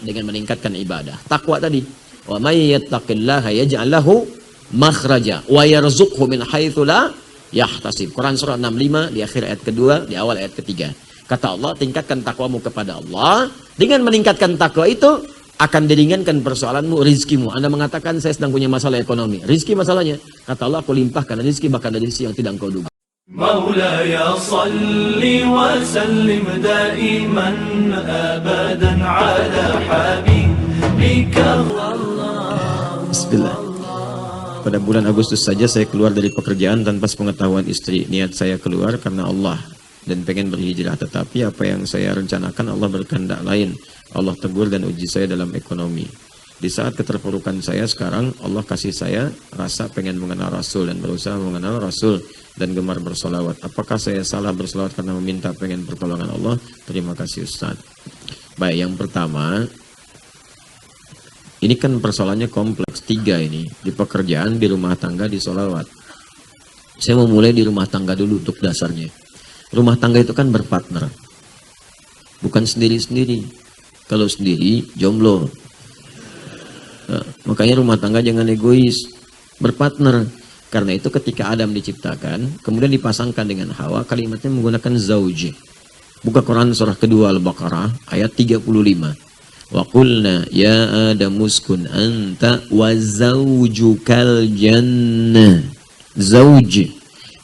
dengan meningkatkan ibadah. Takwa tadi. Wa may yattaqillaha yaj'al lahu makhraja wa yarzuqhu min haitsu la yahtasib. Quran surah 65 di akhir ayat kedua, di awal ayat ketiga. Kata Allah, tingkatkan takwamu kepada Allah. Dengan meningkatkan takwa itu akan diringankan persoalanmu, rizkimu. Anda mengatakan saya sedang punya masalah ekonomi. Rizki masalahnya. Kata Allah, aku limpahkan rizki bahkan dari rizki yang tidak engkau duga. مولاي صل وسلم دائما أبدا على حبيبك. Bismillah. Pada bulan Agustus saja saya keluar dari pekerjaan tanpa sepengetahuan istri. Niat saya keluar karena Allah dan pengen berhijrah, tetapi apa yang saya rencanakan Allah berkehendak lain. Allah tegur dan uji saya dalam ekonomi. Di saat keterpurukan saya sekarang, Allah kasih saya rasa pengen mengenal Rasul dan berusaha mengenal Rasul dan gemar bersolawat. Apakah saya salah bersolawat karena meminta pengen pertolongan Allah? Terima kasih Ustaz. Baik, yang pertama, ini kan persoalannya kompleks. 3 ini, di pekerjaan, di rumah tangga, di solawat. Saya mau mulai di rumah tangga dulu untuk dasarnya. Rumah tangga itu kan berpartner, bukan sendiri-sendiri. Kalau sendiri, jomblo. Nah, makanya rumah tangga jangan egois, berpartner. Karena itu ketika Adam diciptakan, kemudian dipasangkan dengan Hawa, kalimatnya menggunakan zauj. Buka Quran surah kedua Al-Baqarah ayat 35. Wa qulna ya Adam uskun anta wa zaujukal jannah. Zauj.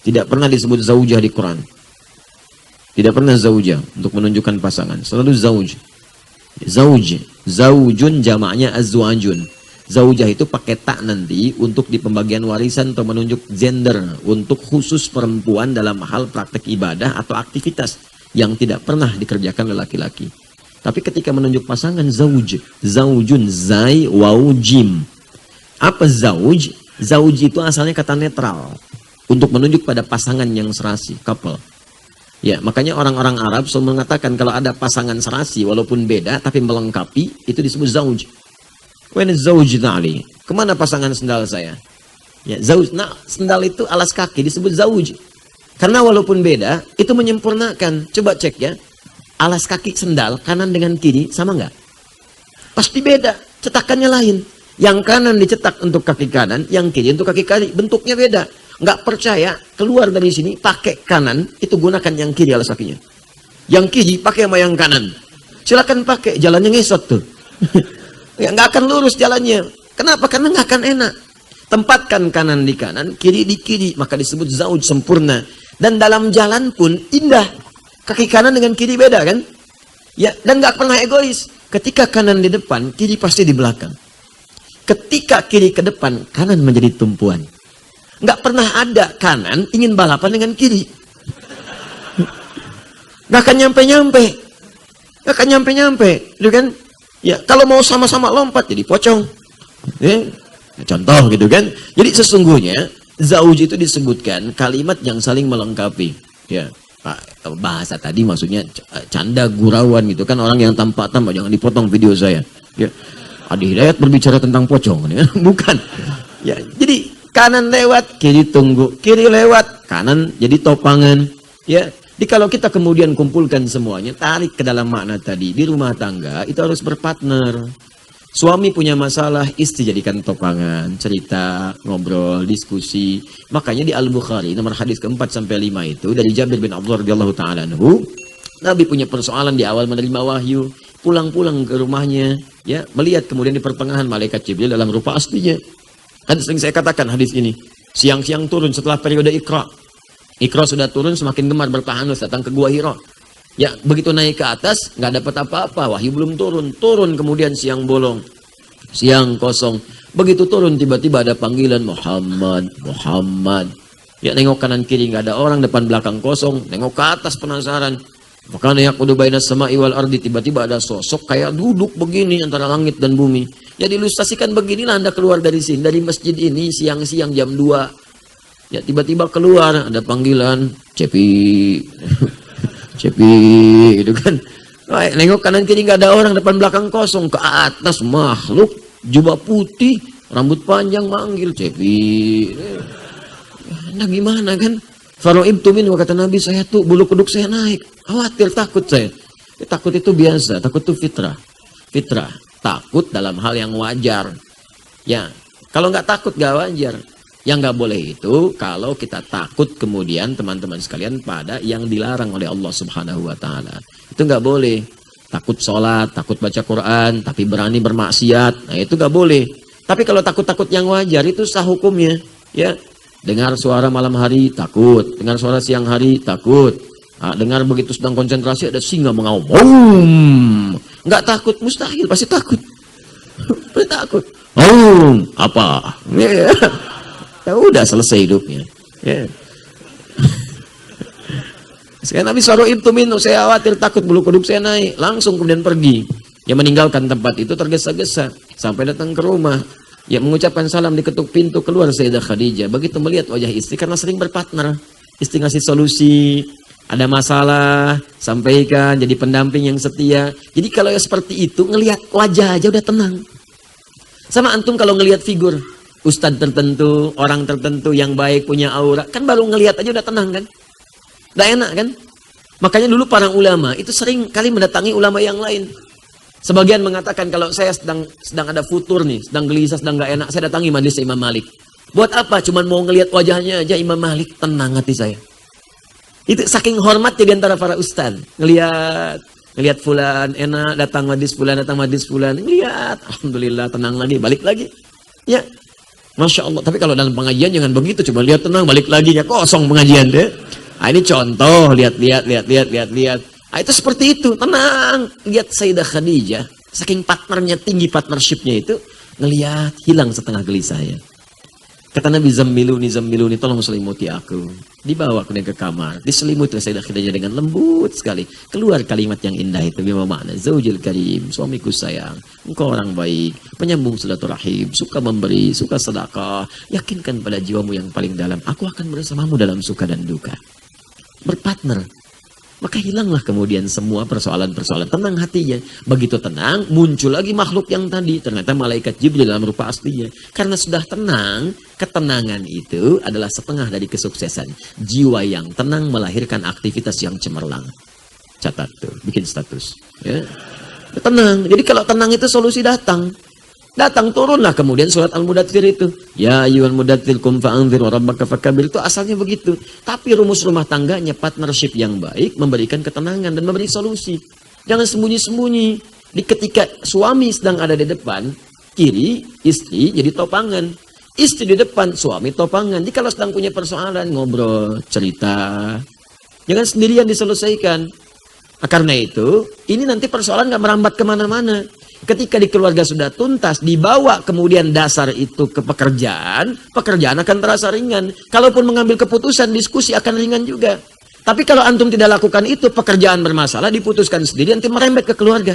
Tidak pernah disebut zaujah di Quran. Tidak pernah zaujah untuk menunjukkan pasangan. Selalu zauj. Zauj. Zaujun jamaknya azwajun. Zaujah itu pakai tak nanti untuk di pembagian warisan atau menunjuk gender untuk khusus perempuan dalam hal praktek ibadah atau aktivitas yang tidak pernah dikerjakan oleh laki-laki. Tapi ketika menunjuk pasangan zauj, zaujun, zai, waw, jim. Apa zauj? Zauj itu asalnya kata netral untuk menunjuk pada pasangan yang serasi, couple. Ya, makanya orang-orang Arab selalu mengatakan kalau ada pasangan serasi walaupun beda tapi melengkapi, itu disebut zauj. When zauj tali, kemana pasangan sendal saya? Ya, zauj. Nah, sendal itu alas kaki disebut zauj. Karena walaupun beda, itu menyempurnakan. Coba cek ya, alas kaki sendal kanan dengan kiri sama nggak? Pasti beda, cetakannya lain. Yang kanan dicetak untuk kaki kanan, yang kiri untuk kaki kiri, bentuknya beda. Nggak percaya, keluar dari sini pakai kanan, itu gunakan yang kiri alas kakinya. Yang kiri pakai sama yang kanan. Silakan pakai, jalannya ngesot tuh. Ya, nggak akan lurus jalannya. Kenapa? Karena nggak akan enak. Tempatkan kanan di kanan, kiri di kiri, maka disebut zauj, sempurna. Dan dalam jalan pun indah. Kaki kanan dengan kiri beda kan? Ya, dan nggak pernah egois. Ketika kanan di depan, kiri pasti di belakang. Ketika kiri ke depan, kanan menjadi tumpuan. Nggak pernah ada kanan ingin balapan dengan kiri. Nggak akan nyampe-nyampe. Nggak akan nyampe-nyampe. Gitu kan? Ya, kalau mau sama-sama lompat jadi pocong. Contoh gitu kan. Jadi sesungguhnya zauj itu disebutkan kalimat yang saling melengkapi. Ya, bahasa tadi maksudnya canda gurauan gitu kan, orang yang tampak-tampak, jangan dipotong video saya. Ya, Adi Hidayat berbicara tentang pocong kan? Bukan. Ya, jadi kanan lewat, kiri tunggu, kiri lewat, kanan jadi topangan. Ya. Jadi kalau kita kemudian kumpulkan semuanya, tarik ke dalam makna tadi, di rumah tangga itu harus berpartner. Suami punya masalah, istri jadikan topangan, cerita, ngobrol, diskusi. Makanya di Al-Bukhari, nomor hadis ke-4-5 itu, dari Jabir bin Abdullah radhiyallahu ta'ala anhu, Nabi punya persoalan di awal menerima wahyu, pulang-pulang ke rumahnya, ya, melihat kemudian di pertengahan malaikat Jibril dalam rupa aslinya. Kan sering saya katakan hadis ini, siang-siang turun setelah periode Iqra. Iqra sudah turun, semakin gemar bertahanus datang ke Gua Hira. Ya, begitu naik ke atas, nggak dapat apa-apa, wahyu belum turun. Turun kemudian siang bolong, siang kosong. Begitu turun, tiba-tiba ada panggilan Muhammad, Muhammad. Ya, nengok kanan kiri nggak ada orang, depan belakang kosong. Nengok ke atas penasaran. Makanya yaqudu bainas sama'i wal ardi, tiba-tiba ada sosok kayak duduk begini antara langit dan bumi. Ya, diilustrasikan beginilah Anda keluar dari sini, dari masjid ini siang-siang jam 2. Ya, tiba-tiba keluar, ada panggilan, Cepi, Cepi, gitu kan. Nengok kanan kiri nggak ada orang, depan belakang kosong. Ke atas makhluk, jubah putih, rambut panjang, manggil, Cepi. Nah gimana kan? Faro'ibtu min, kata Nabi, saya tuh bulu kuduk saya naik. Khawatir, takut saya. Takut itu biasa, takut itu fitrah. Fitrah. takut dalam hal yang wajar. Ya, kalau nggak takut nggak wajar. Yang nggak boleh itu kalau kita takut kemudian teman-teman sekalian pada yang dilarang oleh Allah Subhanahu wa taala. Itu nggak boleh. Takut sholat, takut baca Quran, tapi berani bermaksiat. Nah, itu nggak boleh. Tapi kalau takut-takut yang wajar itu sah hukumnya, ya. Dengar suara malam hari takut, dengar suara siang hari takut. Nah, dengar begitu sedang konsentrasi ada singa mengaum. Nggak takut, mustahil, pasti takut. Pasti takut. Apa? Ya. Ya udah selesai hidupnya. Ya. Sekarang Nabi suruh ibtu minhu, saya khawatir takut bulu kuduk saya naik. Langsung kemudian pergi. Ya meninggalkan tempat itu tergesa-gesa. Sampai datang ke rumah. Ya mengucapkan salam, diketuk pintu, keluar Sayyidah Khadijah. Begitu melihat wajah istri karena sering berpartner. Istri ngasih solusi. Ada masalah, sampaikan, jadi pendamping yang setia. Jadi kalau ya seperti itu, ngelihat wajah aja udah tenang. Sama antum kalau ngelihat figur. Ustadz tertentu, orang tertentu yang baik, punya aura. Kan baru ngelihat aja udah tenang kan? Udah enak kan? Makanya dulu para ulama itu sering kali mendatangi ulama yang lain. Sebagian mengatakan kalau saya sedang ada futur nih, sedang gelisah, sedang gak enak, saya datangi majelis Imam Malik. Buat apa? Cuman mau ngelihat wajahnya aja Imam Malik, tenang hati saya. Itu saking hormatnya di antara para ustadz. Ngelihat fulan enak, datang majelis fulan, ngelihat, alhamdulillah tenang lagi, balik lagi. Ya. Masya Allah, tapi kalau dalam pengajian jangan begitu, coba lihat tenang, balik lagi ya kosong pengajian deh. Nah, ini contoh, lihat. Nah, itu seperti itu, tenang. Lihat Sayyidah Khadijah, saking partnernya tinggi, partnershipnya itu, ngelihat hilang setengah gelisahnya. Kata Nabi, zammiluni, tolong selimuti aku. Dibawa kemudian ke kamar, diselimuti Sayyidah Khadijah dengan lembut sekali. Keluar kalimat yang indah itu, bima makna zaujil karim, suamiku sayang, engkau orang baik, penyambung silaturahim, suka memberi, suka sedekah, yakinkan pada jiwamu yang paling dalam, aku akan bersamamu dalam suka dan duka. Berpartner. Maka hilanglah kemudian semua persoalan-persoalan. Tenang hatinya. Begitu tenang, muncul lagi makhluk yang tadi. Ternyata malaikat Jibril dalam rupa aslinya. Karena sudah tenang, ketenangan itu adalah setengah dari kesuksesan. Jiwa yang tenang melahirkan aktivitas yang cemerlang. Catat tuh, bikin status. Ya. Tenang. Jadi kalau tenang itu solusi datang. Datang turunlah kemudian surat Al-Mudaththir itu. Ya ayyuhal mudaththir qum fa'anzir wa rabbaka fakabir. Itu asalnya begitu. Tapi rumus rumah tangganya partnership yang baik memberikan ketenangan dan memberi solusi. Jangan sembunyi-sembunyi. Di ketika suami sedang ada di depan, kiri istri jadi topangan. Istri di depan, suami topangan. Jadi kalau sedang punya persoalan, ngobrol, cerita. Jangan sendirian diselesaikan. Nah, karena itu, ini nanti persoalan nggak merambat kemana-mana. Ketika di keluarga sudah tuntas, dibawa kemudian dasar itu ke pekerjaan, pekerjaan akan terasa ringan. Kalaupun mengambil keputusan, diskusi akan ringan juga. Tapi kalau antum tidak lakukan itu, pekerjaan bermasalah, diputuskan sendiri, nanti merembet ke keluarga.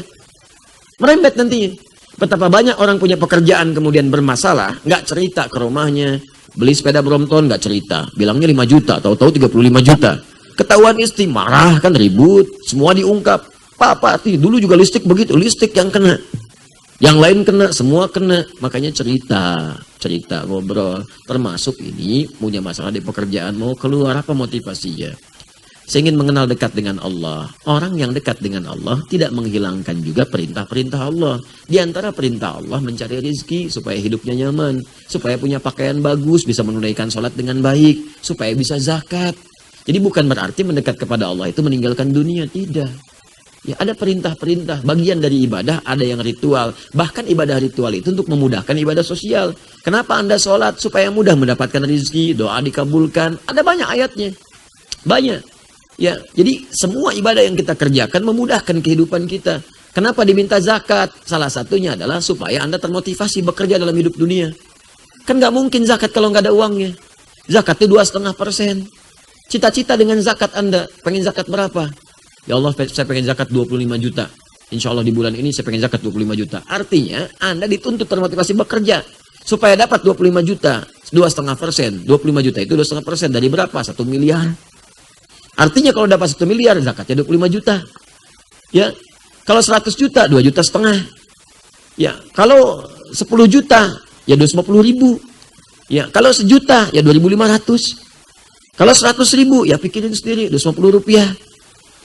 Merembet nantinya. Betapa banyak orang punya pekerjaan kemudian bermasalah, nggak cerita ke rumahnya. Beli sepeda Brompton, nggak cerita. Bilangnya 5 juta, tahu-tahu 35 juta. Ketahuan istri, marah kan, ribut, semua diungkap. Pak, dulu juga listrik begitu, listrik yang kena. Yang lain kena, semua kena. Makanya cerita, ngobrol. Termasuk ini, punya masalah di pekerjaan, mau keluar, apa motivasinya? Saya ingin mengenal dekat dengan Allah. Orang yang dekat dengan Allah tidak menghilangkan juga perintah-perintah Allah. Di antara perintah Allah mencari rezeki supaya hidupnya nyaman. Supaya punya pakaian bagus, bisa menunaikan sholat dengan baik. Supaya bisa zakat. Jadi bukan berarti mendekat kepada Allah itu meninggalkan dunia, tidak. Ya, ada perintah-perintah, bagian dari ibadah, ada yang ritual. Bahkan ibadah ritual itu untuk memudahkan ibadah sosial. Kenapa Anda sholat? Supaya mudah mendapatkan rezeki, doa dikabulkan. Ada banyak ayatnya. Banyak. Ya, jadi semua ibadah yang kita kerjakan memudahkan kehidupan kita. Kenapa diminta zakat? Salah satunya adalah supaya Anda termotivasi bekerja dalam hidup dunia. Kan nggak mungkin zakat kalau nggak ada uangnya. Zakat itu 2,5%. Cita-cita dengan zakat Anda, pengen zakat berapa? Ya Allah, saya pengen zakat 25 juta. Insya Allah di bulan ini saya pengen zakat 25 juta. Artinya, Anda dituntut termotivasi bekerja. Supaya dapat 25 juta. 2,5%. 25 juta itu 2,5% dari berapa? 1 miliar. Artinya kalau dapat 1 miliar, zakatnya 25 juta. Ya. Kalau 100 juta, 2,5 juta. Ya. Kalau 10 juta, ya 250 ribu. Ya. Kalau 1 juta, ya 2.500. Kalau 100 ribu, ya pikirin sendiri, 250 rupiah.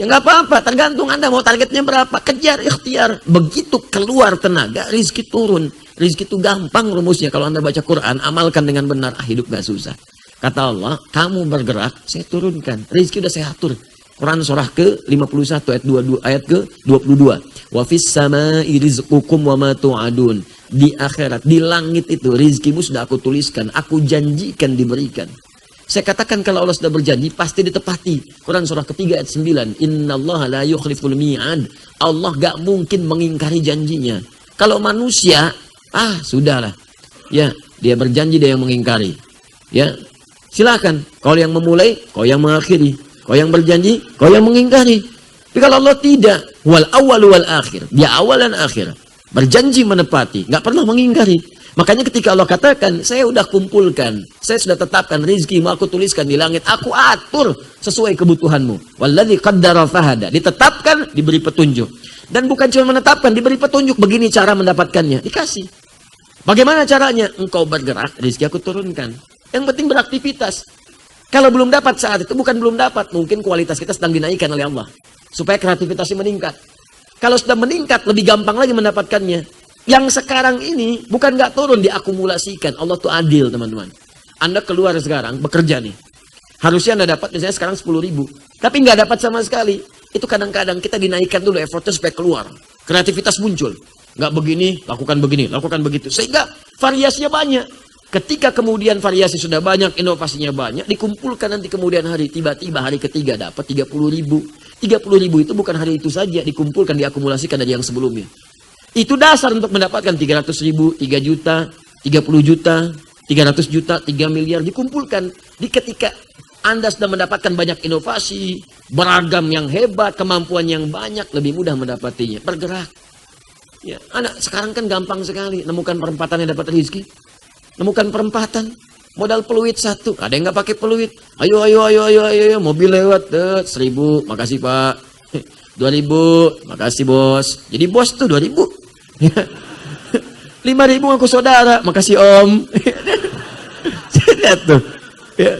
Ya nggak apa-apa, tergantung Anda mau targetnya berapa. Kejar, ikhtiar. Begitu keluar tenaga, rizki turun. Rizki itu gampang rumusnya. Kalau Anda baca Quran, amalkan dengan benar. Hidup gak susah. Kata Allah, kamu bergerak, saya turunkan. Rizki udah saya atur. Quran surah ke-51 ayat 22, ayat ke-22. Wa fis samai rizqukum wa ma tu'adun. Di akhirat, di langit itu rizkimu sudah aku tuliskan, aku janjikan diberikan. Saya katakan kalau Allah sudah berjanji pasti ditepati. Quran surah ketiga ayat 9. Innallaha la yukhliful mi'ad. Allah gak mungkin mengingkari janjinya. Kalau manusia, sudahlah. Ya, dia berjanji, dia yang mengingkari. Ya, silakan. Kau yang memulai, kau yang mengakhiri. Kau yang berjanji, kau yang mengingkari. Tapi kalau Allah tidak, wal awwal wal akhir. Dia awal dan akhir. Berjanji menepati, nggak pernah mengingkari. Makanya ketika Allah katakan, saya sudah kumpulkan, saya sudah tetapkan rizkimu, aku tuliskan di langit, aku atur sesuai kebutuhanmu. Walladzi qaddara fahada. Ditetapkan, diberi petunjuk. Dan bukan cuma menetapkan, diberi petunjuk, begini cara mendapatkannya. Dikasih. Bagaimana caranya? Engkau bergerak, rizki aku turunkan. Yang penting beraktivitas. Kalau belum dapat saat itu, bukan belum dapat. Mungkin kualitas kita sedang dinaikkan oleh Allah. Supaya kreativitasnya meningkat. Kalau sudah meningkat, lebih gampang lagi mendapatkannya. Yang sekarang ini, bukan nggak turun, diakumulasikan. Allah tuh adil, teman-teman. Anda keluar sekarang, bekerja nih. Harusnya Anda dapat misalnya sekarang 10.000. Tapi nggak dapat sama sekali. Itu kadang-kadang kita dinaikkan dulu effortnya supaya keluar. Kreativitas muncul. Nggak begini, lakukan begitu. Sehingga variasinya banyak. Ketika kemudian variasi sudah banyak, inovasinya banyak, dikumpulkan nanti kemudian hari, tiba-tiba hari ketiga dapat 30.000. 30.000 itu bukan hari itu saja, dikumpulkan, diakumulasikan dari yang sebelumnya. Itu dasar untuk mendapatkan 300.000, 3 juta, 30 juta, 300 juta, 3 miliar, dikumpulkan. Di ketika Anda sudah mendapatkan banyak inovasi, beragam yang hebat, kemampuan yang banyak, lebih mudah mendapatinya. Bergerak. Ya, anak sekarang kan gampang sekali nemukan perempatan yang dapat rezeki. Nemukan perempatan, modal peluit 1, ada yang nggak pakai peluit. Ayo, mobil lewat, 1.000, makasih Pak. 2.000, makasih bos. Jadi bos tuh 2.000. 5.000 aku saudara, makasih Om. Lihat tuh. Ya.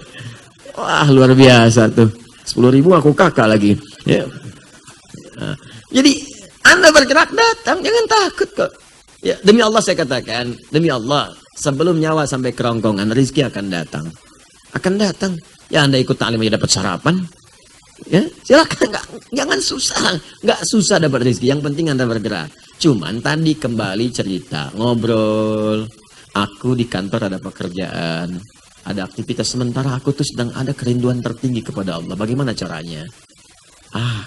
Wah, luar biasa tuh. 10.000 aku kakak lagi. Ya. Nah, jadi Anda bergerak datang, jangan takut kok. Ya, demi Allah saya katakan, demi Allah, sebelum nyawa sampai kerongkongan, rezeki akan datang. Akan datang. Ya Anda ikut taklim aja dapat sarapan. Ya, silakan, jangan susah. Nggak susah dapat rezeki, yang penting Anda bergerak. Cuman tadi kembali cerita, ngobrol. Aku di kantor ada pekerjaan, ada aktivitas sementara, aku tuh sedang ada kerinduan tertinggi kepada Allah. Bagaimana caranya?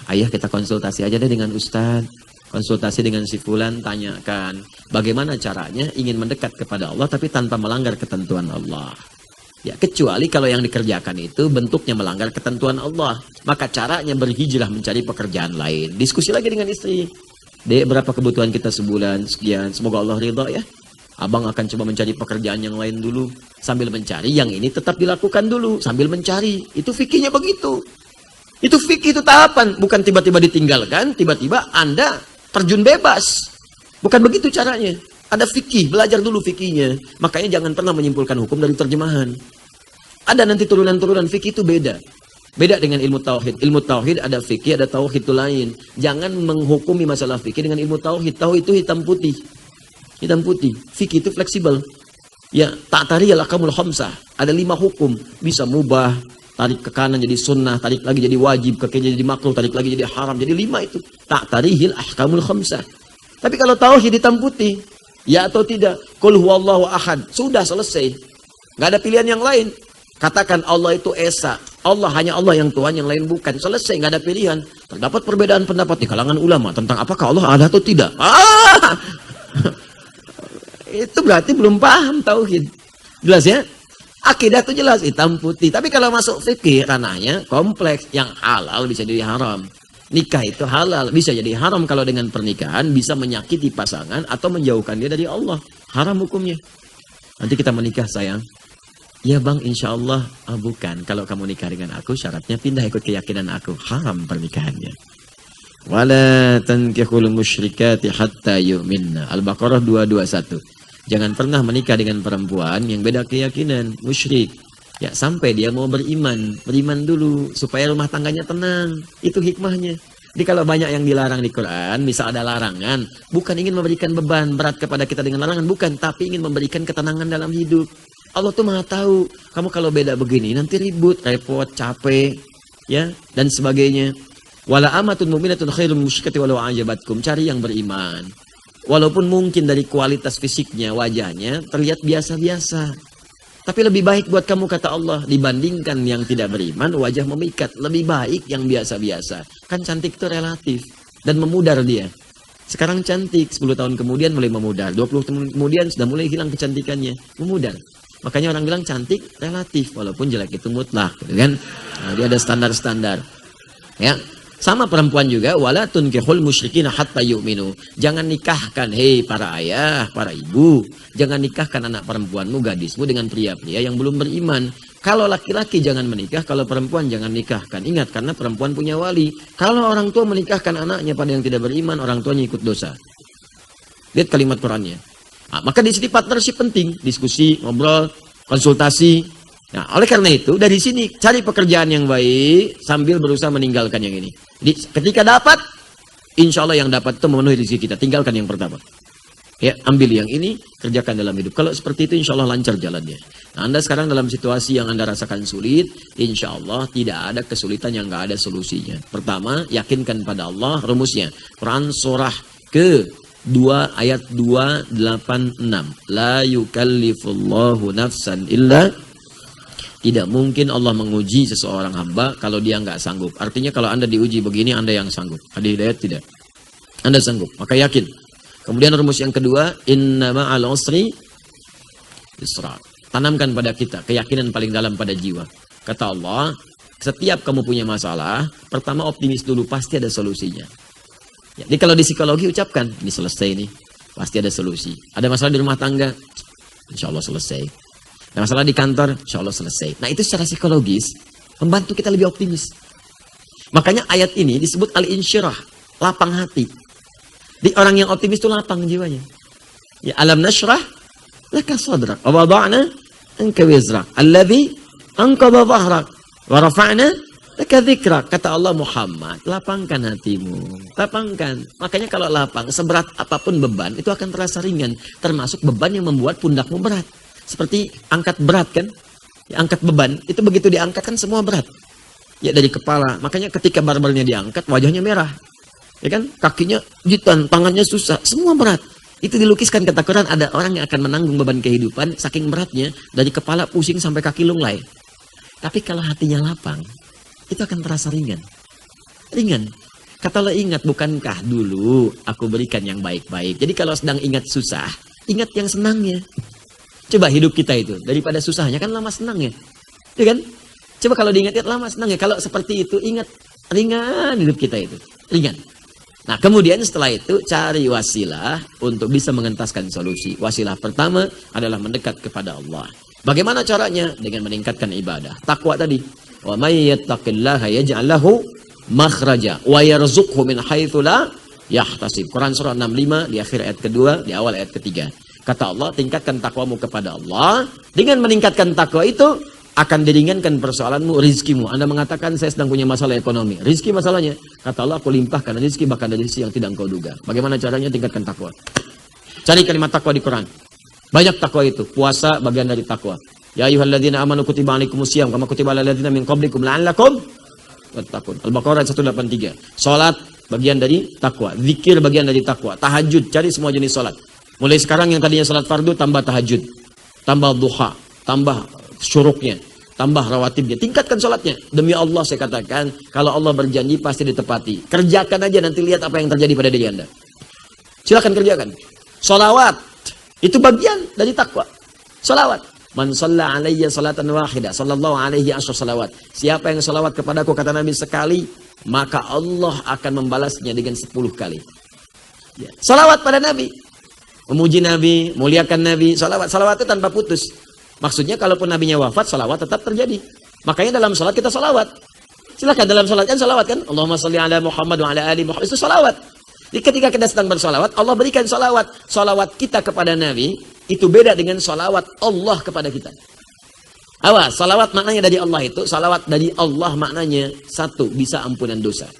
Ayah kita konsultasi aja deh dengan Ustadz. Konsultasi dengan si fulan, tanyakan bagaimana caranya ingin mendekat kepada Allah tapi tanpa melanggar ketentuan Allah. Ya, kecuali kalau yang dikerjakan itu bentuknya melanggar ketentuan Allah, maka caranya berhijrah mencari pekerjaan lain. Diskusi lagi dengan istri. Dek, berapa kebutuhan kita sebulan? Sekian. Semoga Allah ridha ya. Abang akan coba mencari pekerjaan yang lain dulu. Sambil mencari, yang ini tetap dilakukan dulu. Sambil mencari. Itu fikihnya begitu. Itu fikih, itu tahapan. Bukan tiba-tiba ditinggalkan, tiba-tiba Anda terjun bebas. Bukan begitu caranya. Ada fikih, belajar dulu fikihnya. Makanya jangan pernah menyimpulkan hukum dari terjemahan. Ada nanti turunan-turunan fikih itu beda. Beda dengan ilmu tauhid. Ilmu tauhid ada fikih, ada tauhid itu lain. Jangan menghukumi masalah fikih dengan ilmu tauhid. Tauhid itu hitam putih. Hitam putih. Fikih itu fleksibel. Ya, ta'tariyal akamul khamsah. Ada 5 hukum. Bisa mubah, tarik ke kanan jadi sunnah, tarik lagi jadi wajib, ke kiri jadi makruh, tarik lagi jadi haram. Jadi 5 itu. Ta'tarihil ahkamul khamsah. Tapi kalau tauhid hitam putih, ya atau tidak, qul huwallahu ahad. Sudah selesai. Nggak ada pilihan yang lain. Katakan Allah itu esa. Allah hanya Allah yang Tuhan, yang lain bukan. Selesai, nggak ada pilihan. Terdapat perbedaan pendapat di kalangan ulama tentang apakah Allah ada atau tidak. Itu berarti belum paham tauhid. Jelas ya? Akidah itu jelas hitam putih. Tapi kalau masuk fikih ranahnya kompleks. Yang halal bisa jadi haram. Nikah itu halal bisa jadi haram kalau dengan pernikahan bisa menyakiti pasangan atau menjauhkan dia dari Allah. Haram hukumnya. Nanti kita menikah sayang. Ya bang, insya Allah. Bukan, kalau kamu nikah dengan aku syaratnya pindah ikut keyakinan aku. Haram pernikahannya. Wala tankihul musyrikati hatta yu'minna. Al-Baqarah 221. Jangan pernah menikah dengan perempuan yang beda keyakinan, musyrik. Ya, sampai dia mau beriman. Beriman dulu supaya rumah tangganya tenang. Itu hikmahnya. Jadi kalau banyak yang dilarang di Quran, misal ada larangan, bukan ingin memberikan beban berat kepada kita dengan larangan, bukan, tapi ingin memberikan ketenangan dalam hidup. Allah tuh Maha tahu. Kamu kalau beda begini nanti ribut, repot, capek, ya, dan sebagainya. Wala amatun mu'minatun khairum musyrikati walau ajabatkum. Cari yang beriman. Walaupun mungkin dari kualitas fisiknya, wajahnya terlihat biasa-biasa. Tapi lebih baik buat kamu, kata Allah, dibandingkan yang tidak beriman, wajah memikat. Lebih baik yang biasa-biasa. Kan cantik itu relatif. Dan memudar dia. Sekarang cantik, 10 tahun kemudian mulai memudar. 20 tahun kemudian sudah mulai hilang kecantikannya. Memudar. Makanya orang bilang cantik relatif. Walaupun jelek itu mutlak. Gitu kan? Nah, dia ada standar-standar. Ya. Sama perempuan juga, wala tunkihul musyrikina hatta yu'minu. Jangan nikahkan, hei para ayah, para ibu, jangan nikahkan anak perempuanmu, gadismu dengan pria-pria yang belum beriman. Kalau laki-laki jangan menikah, kalau perempuan jangan nikahkan. Ingat, karena perempuan punya wali. Kalau orang tua menikahkan anaknya pada yang tidak beriman, orang tuanya ikut dosa. Lihat kalimat Qurannya. Nah, maka di sini partnership penting, diskusi, ngobrol, konsultasi. Nah, oleh karena itu, dari sini cari pekerjaan yang baik sambil berusaha meninggalkan yang ini. Jadi, ketika dapat, insya Allah yang dapat itu memenuhi rezeki kita. Tinggalkan yang pertama. Ya, ambil yang ini, kerjakan dalam hidup. Kalau seperti itu, insya Allah lancar jalannya. Nah, Anda sekarang dalam situasi yang Anda rasakan sulit, insya Allah tidak ada kesulitan yang nggak ada solusinya. Pertama, yakinkan pada Allah rumusnya. Quran surah ke-2 ayat 286. La yukallifullahu nafsan illa. Tidak mungkin Allah menguji seseorang hamba kalau dia nggak sanggup. Artinya kalau Anda diuji begini, Anda yang sanggup. Ada hidayat tidak? Anda sanggup, maka yakin. Kemudian rumus yang kedua, inna ma'al usri yusra. Tanamkan pada kita keyakinan paling dalam pada jiwa. Kata Allah, setiap kamu punya masalah, pertama optimis dulu, pasti ada solusinya. Ya, jadi kalau di psikologi ucapkan, ini selesai nih, pasti ada solusi. Ada masalah di rumah tangga, insya Allah selesai. Ada masalah di kantor, insya Allah selesai. Nah, itu secara psikologis membantu kita lebih optimis. Makanya ayat ini disebut al-insyirah, lapang hati. Di orang yang optimis itu lapang jiwanya. Ya, alam nashrah laka sadrak wa wada'na anka wizrak alladhi anqadha dhahrak wa rafa'na laka dzikrak. Kata Allah, Muhammad, lapangkan hatimu. Lapangkan. Makanya kalau lapang, seberat apapun beban itu akan terasa ringan, termasuk beban yang membuat pundakmu berat. Seperti angkat berat kan, ya, angkat beban, itu begitu diangkat kan semua berat. Ya, dari kepala, makanya ketika barbelnya diangkat, wajahnya merah. Ya kan, kakinya jitan, tangannya susah, semua berat. Itu dilukiskan kata Quran, ada orang yang akan menanggung beban kehidupan, saking beratnya, dari kepala pusing sampai kaki lunglai. Tapi kalau hatinya lapang, itu akan terasa ringan. Ringan. Kata Allah, ingat, bukankah dulu aku berikan yang baik-baik. Jadi kalau sedang ingat susah, ingat yang senangnya. Coba hidup kita itu, daripada susahnya kan lama senang ya. Ya kan? Coba kalau diingat lama senang ya. Kalau seperti itu ingat, ringan hidup kita itu. Ringan. Nah, kemudian setelah itu cari wasilah untuk bisa mengentaskan solusi. Wasilah pertama adalah mendekat kepada Allah. Bagaimana caranya? Dengan meningkatkan ibadah. Takwa tadi. Wa may yattaqillaha yaj'al lahu makhraja wa yarzuqhu min haitsu la yahtasib. Quran surah 65 di akhir ayat kedua, di awal ayat ketiga. Kata Allah, tingkatkan takwamu kepada Allah. Dengan meningkatkan takwa itu, akan diringankan persoalanmu, rizkimu. Anda mengatakan, saya sedang punya masalah ekonomi. Rizki masalahnya. Kata Allah, aku limpahkan rizki, bahkan dari rizki yang tidak engkau duga. Bagaimana caranya? Tingkatkan takwa. Cari kalimat takwa di Quran. Banyak takwa itu. Puasa bagian dari takwa. Ya ayyuhalladzina amanu kutiba alaikumusiyam kama kutiba alal ladzina min qablikum la'allakum tattaqun. Al-Baqarah 183. Salat bagian dari takwa. Zikir bagian dari takwa. Tahajud, cari semua jenis salat. Mulai sekarang yang tadinya salat fardu, tambah tahajud, tambah duha, tambah syuruknya, tambah rawatibnya, tingkatkan salatnya. Demi Allah saya katakan, kalau Allah berjanji pasti ditepati. Kerjakan aja, nanti lihat apa yang terjadi pada diri Anda. Silakan kerjakan. Salawat, itu bagian dari takwa. Salawat. Man shalla alayya salatan wahidah, sallallahu alaihi asyar salawat. Siapa yang salawat kepadaku, kata Nabi, sekali, maka Allah akan membalasnya dengan 10 kali. Ya. Salawat pada Nabi. Memuji Nabi, muliakan Nabi, salawat itu tanpa putus. Maksudnya kalaupun Nabinya wafat, salawat tetap terjadi. Makanya dalam salat kita salawat. Silakan dalam salat kan salawat kan? Allahumma sholli ala Muhammad wa ala ali Muhammad, itu salawat. Jadi ketika kita sedang bersalawat, Allah berikan salawat. Salawat kita kepada Nabi itu beda dengan salawat Allah kepada kita. Awas, salawat maknanya dari Allah itu, salawat dari Allah maknanya satu, bisa ampunan dosa.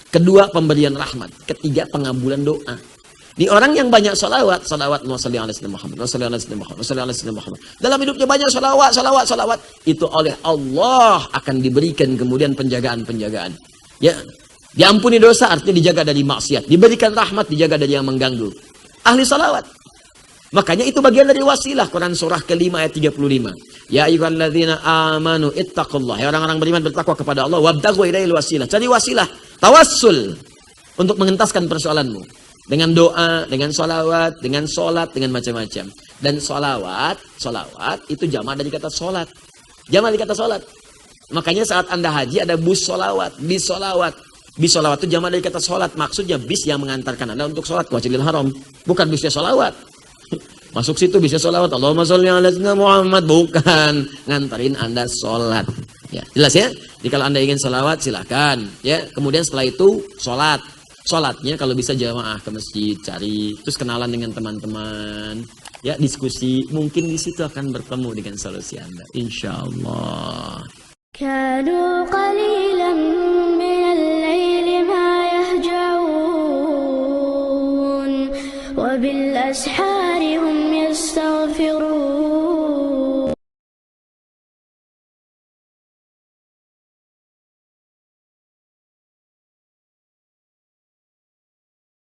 Kedua, pemberian rahmat. Ketiga, pengabulan doa. Di orang yang banyak salawat, salawat Muhammad, Muhammad. Dalam hidupnya banyak salawat. Itu oleh Allah akan diberikan kemudian penjagaan. Ya, diampuni dosa artinya dijaga dari maksiat. Diberikan rahmat, dijaga dari yang mengganggu. Ahli salawat. Makanya itu bagian dari wasilah. Quran surah ke-5 ayat 35. Ya ayyuhalladzina amanu ittaqullah. Ya orang-orang beriman bertakwa kepada Allah. Wabtaghu ilaihil wasilah. Cari wasilah. Tawassul. Untuk mengentaskan persoalanmu. Dengan doa, dengan sholawat, dengan sholat, dengan macam-macam. Dan sholawat itu jamak dari kata sholat. Jamak dari kata sholat. Makanya saat Anda haji ada bus sholawat. Bis sholawat. Bis sholawat itu jamak dari kata sholat. Maksudnya bis yang mengantarkan Anda untuk sholat ke Masjidil Haram. Bukan bisnya sholawat. Masuk situ bisa sholawat. Allahumma sholli ala sayyidina Muhammad. Bukan. Ngantarin Anda sholat. Ya, jelas ya? Jadi kalau Anda ingin sholawat silakan. Ya, kemudian setelah itu sholat. Sholatnya kalau bisa jamaah ke masjid, cari. Terus kenalan dengan teman-teman. Ya, diskusi. Mungkin di situ akan bertemu dengan solusi Anda. Insya-Allah. كانوا قليلا من الليل ما يهجعون وبالأسحار هم يستغفرون